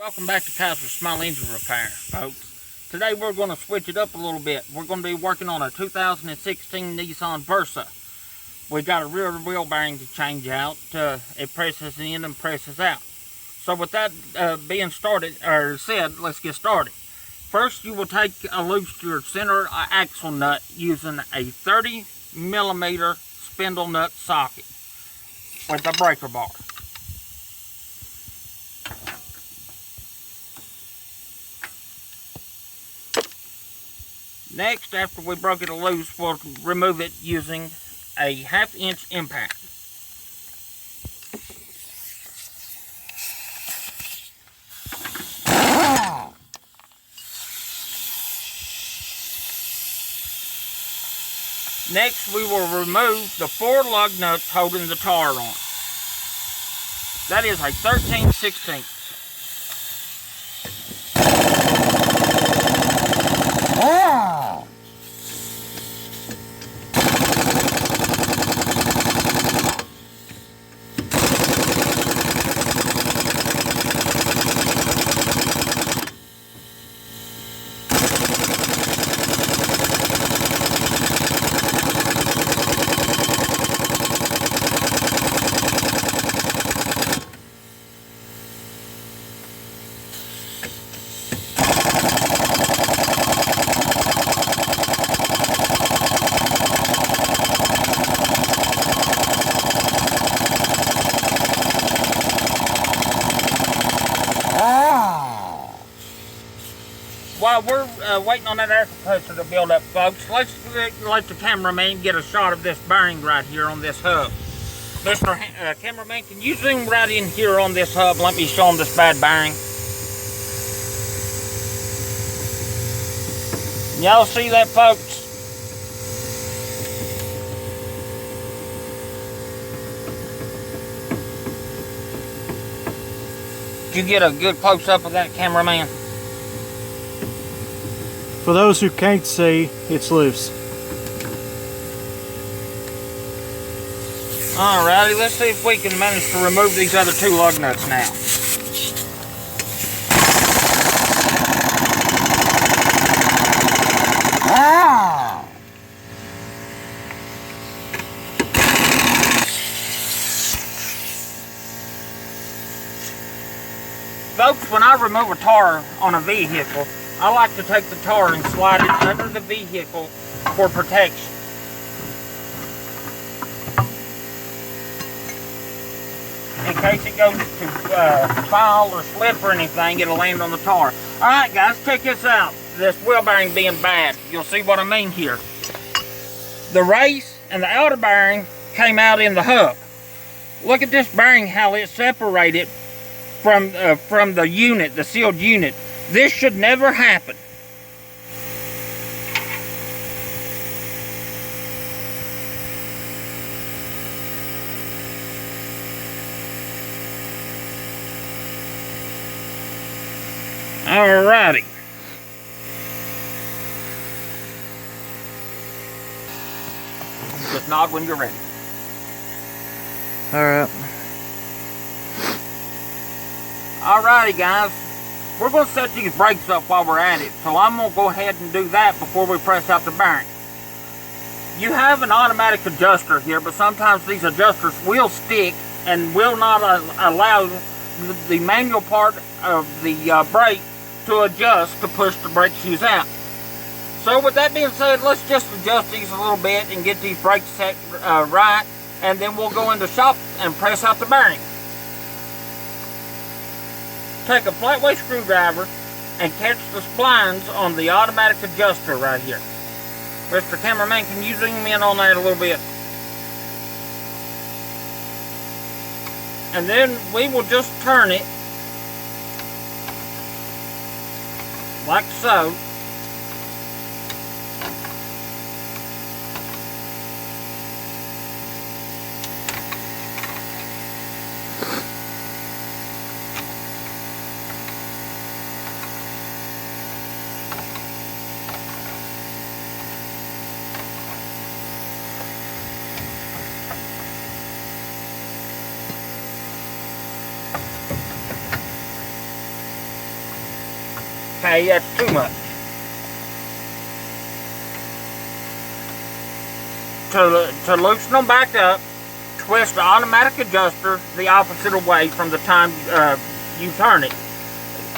Welcome back to Kaiser's Small Engine Repair, folks. Today we're going to switch it up a little bit. We're going to be working on a 2016 Nissan Versa. We got a rear wheel bearing to change out. It presses in and presses out. So with that being said, let's get started. First, you will take a loose your center axle nut using a 30mm spindle nut socket with a breaker bar. Next, after we broke it loose, we'll remove it using a 1/2 inch impact. Next, we will remove the 4 lug nuts holding the tar on. That is a 13/16. While we're waiting on that air compressor to build up, folks, let's let the cameraman get a shot of this bearing right here on this hub. Mr. Cameraman, can you zoom right in here on this hub? Let me show him this bad bearing. Y'all see that, folks? Did you get a good close-up of that, cameraman? For those who can't see, it's loose. Alrighty, let's see if we can manage to remove these other 2 lug nuts now. Folks, when I remove a tar on a vehicle, I like to take the tar and slide it under the vehicle for protection. In case it goes to fall or slip or anything, it'll land on the tar. Alright guys, check this out. This wheel bearing being bad. You'll see what I mean here. The race and the outer bearing came out in the hub. Look at this bearing, how it's separated from the unit, the sealed unit. This should never happen. Alrighty. Just nod when you're ready. Alright. Alrighty guys. We're going to set these brakes up while we're at it, so I'm going to go ahead and do that before we press out the bearing. You have an automatic adjuster here, but sometimes these adjusters will stick and will not allow the manual part of the brake to adjust to push the brake shoes out. So with that being said, let's just adjust these a little bit and get these brakes set right, and then we'll go in the shop and press out the bearing. Take a flatway screwdriver and catch the splines on the automatic adjuster right here. Mr. Cameraman, can you zoom in on that a little bit? And then we will just turn it like so. Okay, that's too much. To loosen them back up, twist the automatic adjuster the opposite way from the time you turn it.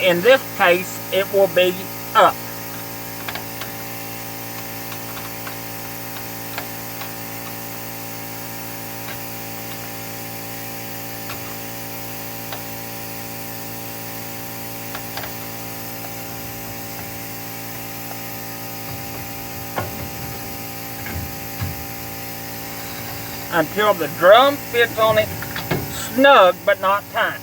In this case, it will be up. Until the drum fits on it snug but not tight.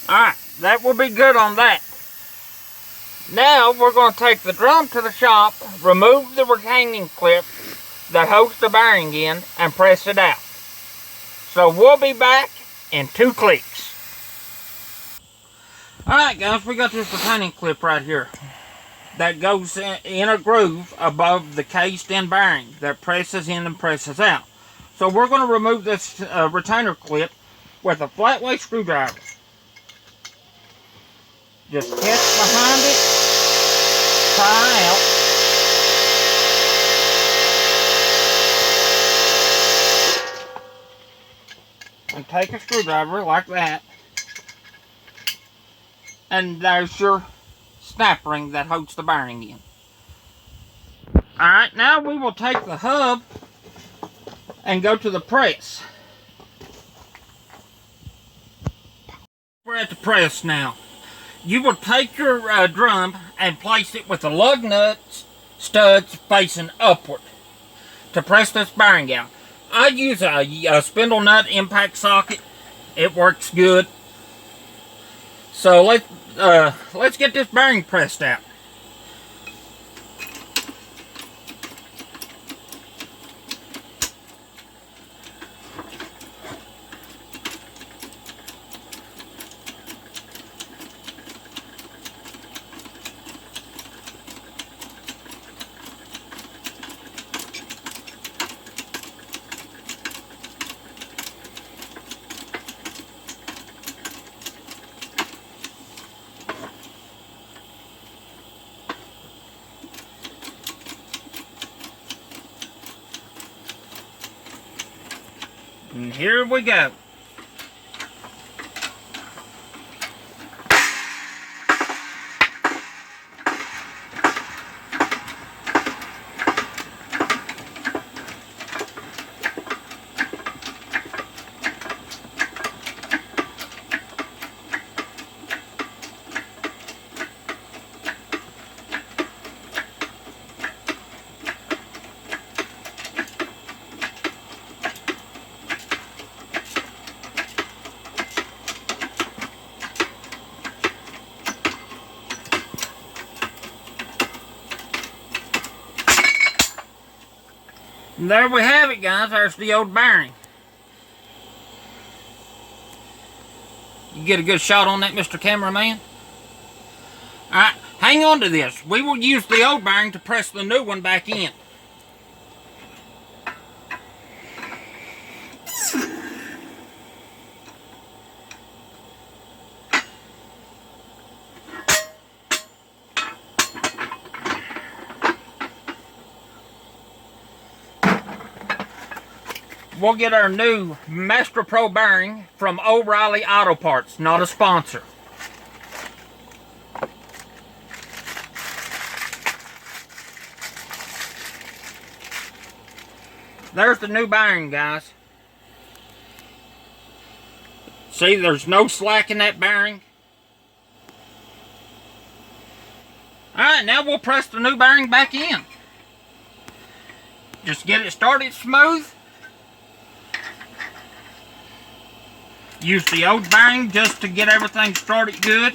Alright, that will be good on that. Now we're going to take the drum to the shop, remove the retaining clip that holds the bearing in, and press it out. So we'll be back in 2 clicks. Alright guys, we got this retaining clip right here that goes in a groove above the cased in bearing that presses in and presses out. So we're going to remove this retainer clip with a flat weight screwdriver. Just catch behind it, pry out, and take a screwdriver like that, and there's your snap ring that holds the bearing in. Alright, now we will take the hub and go to the press. We're at the press now. You will take your drum and place it with the lug nuts studs facing upward to press this bearing out. I use a spindle nut impact socket. It works good. So let's get this bearing pressed out. And here we go. And there we have it, guys. There's the old bearing. You get a good shot on that, Mr. Cameraman? Alright, hang on to this. We will use the old bearing to press the new one back in. We'll get our new Master Pro bearing from O'Reilly Auto Parts, not a sponsor. There's the new bearing, guys. See, there's no slack in that bearing. Alright, now we'll press the new bearing back in. Just get it started smooth. Use the old bearing just to get everything started good.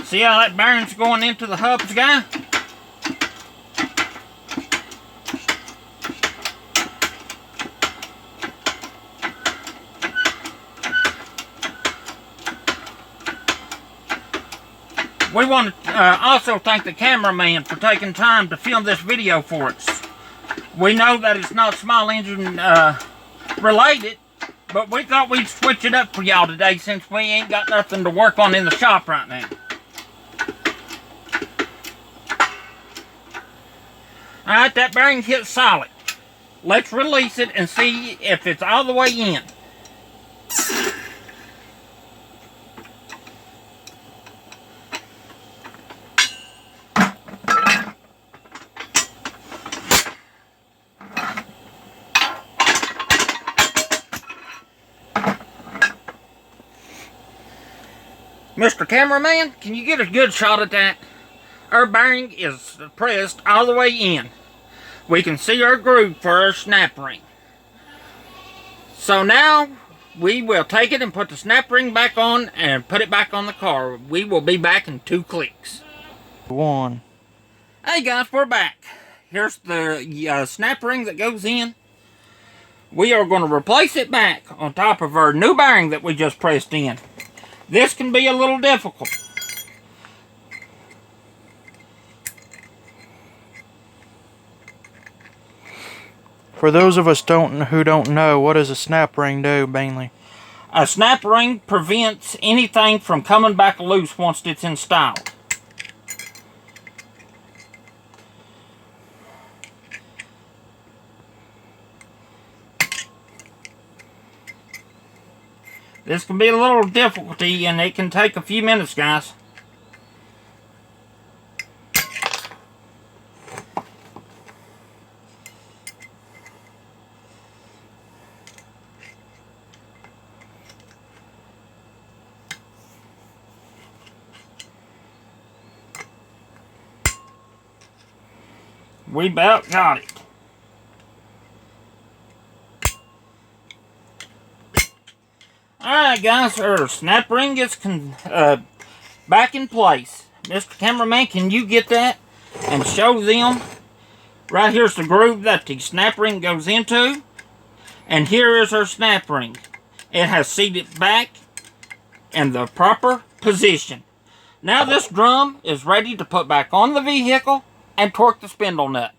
See how that bearing's going into the hubs, guy? We want to also thank the cameraman for taking time to film this video for us. We know that it's not small engine related, but we thought we'd switch it up for y'all today since we ain't got nothing to work on in the shop right now. Alright, that bearing hit solid. Let's release it and see if it's all the way in. Mr. Cameraman, can you get a good shot at that? Our bearing is pressed all the way in. We can see our groove for our snap ring. So now we will take it and put the snap ring back on and put it back on the car. We will be back in 2 clicks. One. Hey guys, we're back. Here's the snap ring that goes in. We are going to replace it back on top of our new bearing that we just pressed in. This can be a little difficult. For those of us who don't know, what does a snap ring do, mainly? A snap ring prevents anything from coming back loose once it's installed. This can be a little difficulty and it can take a few minutes, guys. We about got it. Alright guys, our snap ring is back in place. Mr. Cameraman, can you get that and show them? Right here's the groove that the snap ring goes into. And here is our snap ring. It has seated back in the proper position. Now this drum is ready to put back on the vehicle and torque the spindle nut.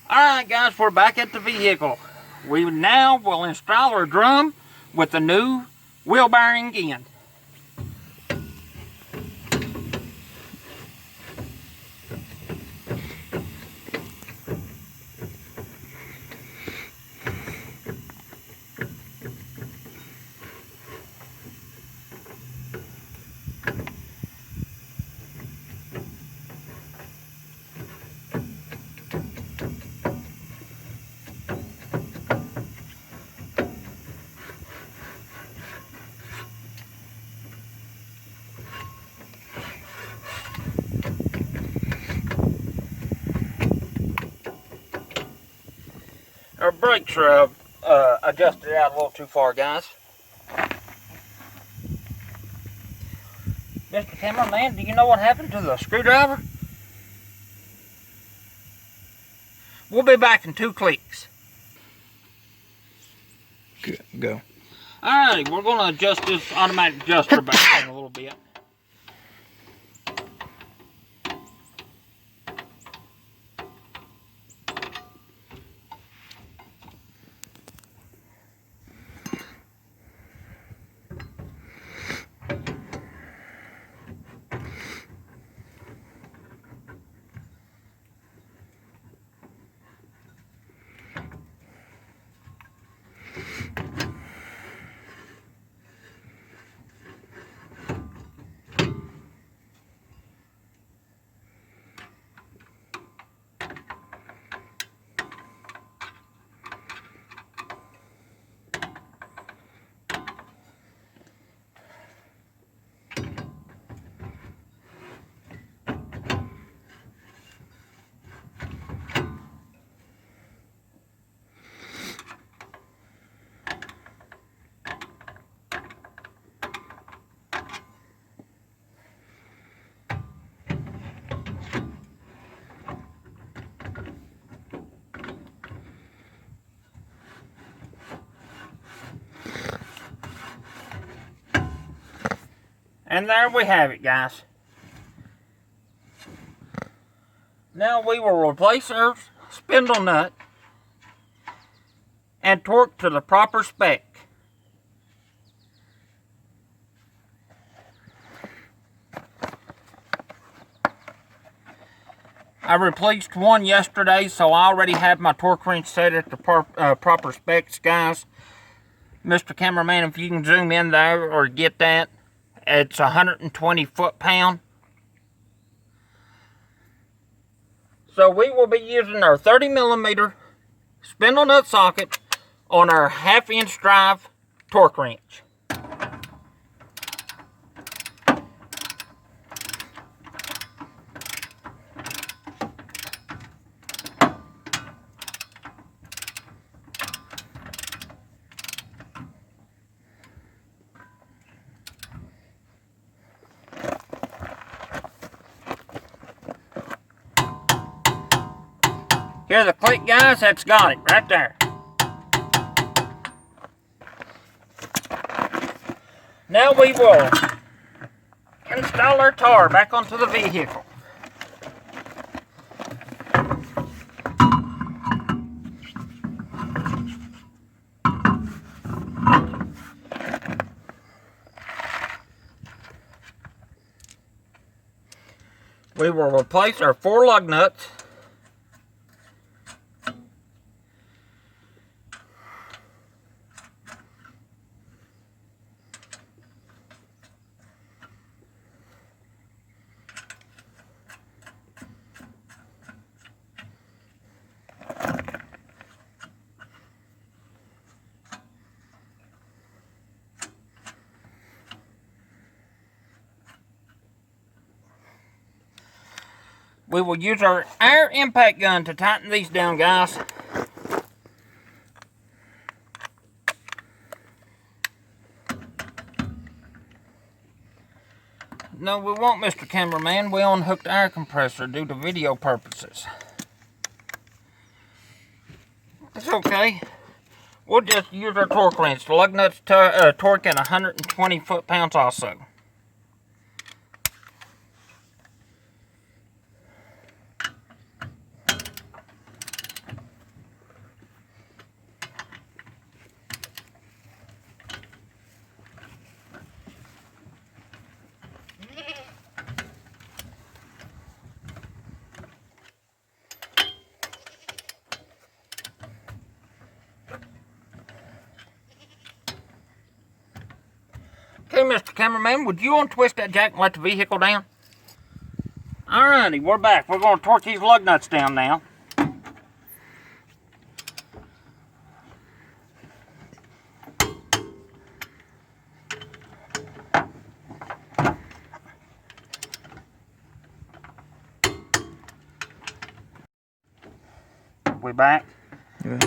Alright guys, we're back at the vehicle. We now will install our drum with the new wheel bearing in. Our brakes are adjusted out a little too far, guys. Mr. Cameraman, do you know what happened to the screwdriver? We'll be back in 2 clicks. Good, go. Alrighty, we're going to adjust this automatic adjuster back in a little bit. And there we have it, guys. Now we will replace our spindle nut and torque to the proper spec. I replaced one yesterday, so I already have my torque wrench set at the proper specs, guys. Mr. Cameraman, if you can zoom in there or get that, it's 120 foot-pound. So we will be using our 30mm spindle nut socket on our 1/2-inch drive torque wrench. Hear the click, guys? That's got it right there. Now we will install our tar back onto the vehicle. We will replace our 4 lug nuts. We will use our air impact gun to tighten these down, guys. No, we won't, Mr. Cameraman. We unhooked the air compressor due to video purposes. It's okay. We'll just use our torque wrench. The lug nuts torque at 120 foot-pounds also. Okay, Mr. Cameraman, would you untwist that jack and let the vehicle down? Alrighty, we're back. We're going to torque these lug nuts down now. We back? Yeah.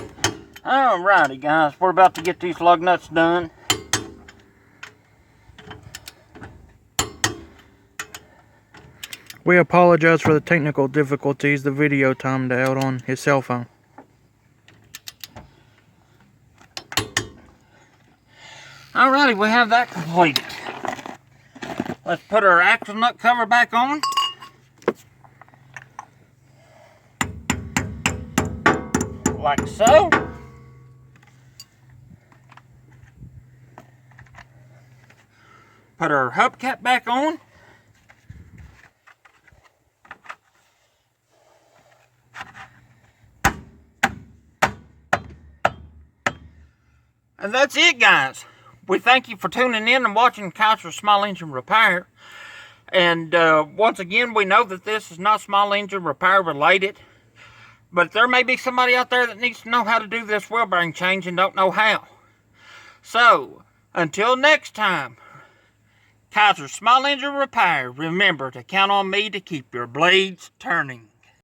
Alrighty, guys, we're about to get these lug nuts done. We apologize for the technical difficulties. The video timed out on his cell phone. Alrighty, we have that completed. Let's put our axle nut cover back on. Like so. Put our hubcap back on. And that's it, guys. We thank you for tuning in and watching Kaiser Small Engine Repair. And once again, we know that this is not small engine repair related. But there may be somebody out there that needs to know how to do this wheel bearing change and don't know how. So, until next time, Kaiser Small Engine Repair, remember to count on me to keep your blades turning.